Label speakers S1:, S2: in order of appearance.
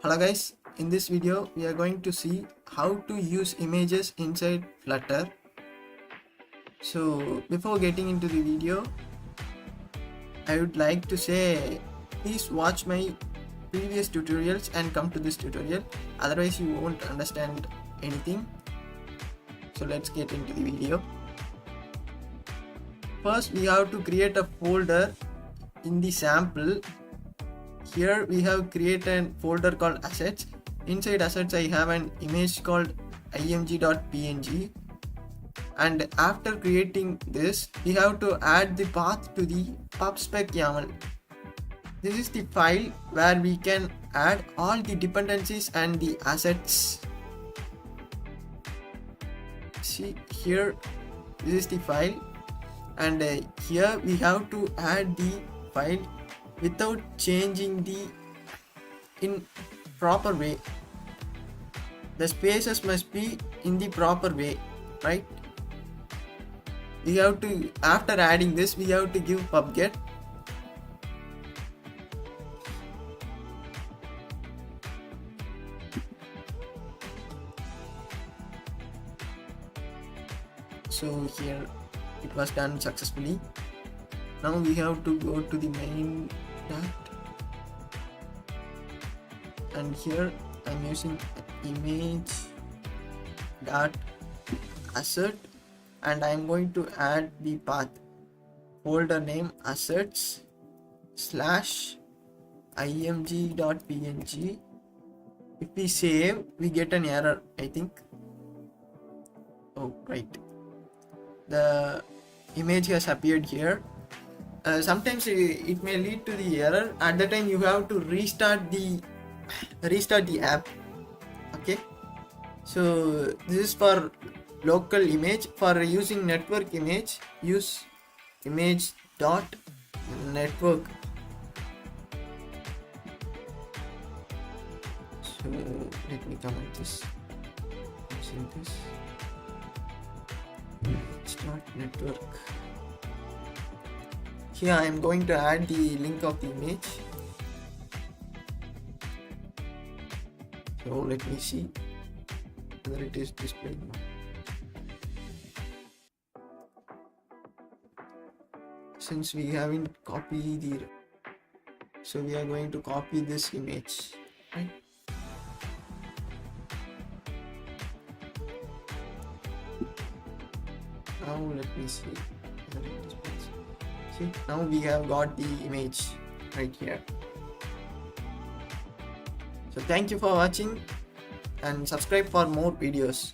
S1: Hello guys, in this video we are going to see how to use images inside Flutter. So before getting into the video, I would like to say please watch my previous tutorials and come to this tutorial, otherwise you won't understand anything. So let's get into the video. First we have to create a folder in the sample. Here we have created a folder called assets. Inside assets I have an image called img.png, and after creating this we have to add the path to the pubspec YAML. This is the file where we can add all the dependencies and the assets. See here, this is the file, and here we have to add the file without changing the in proper way. The spaces must be in the proper way, right? We have to, after adding this, we have to give pubget. So here it was done successfully. Now we have to go to the main tab, and here I'm using image dot asset, and I'm going to add the path folder name assets slash img.png. If we save, we get an error, I think. Oh, right, the image has appeared here. Sometimes it may lead to the error. At the time you have to restart the app. Okay, so this is for local image. For using network image, use image dot network. So let me comment this using this image dot network. Here I am going to add the link of the image. So let me see whether it is displayed now. Since we haven't copied the, so we are going to copy this image, right? Now let me see whether it displays. See, now we have got the image right here. So thank you for watching and subscribe for more videos.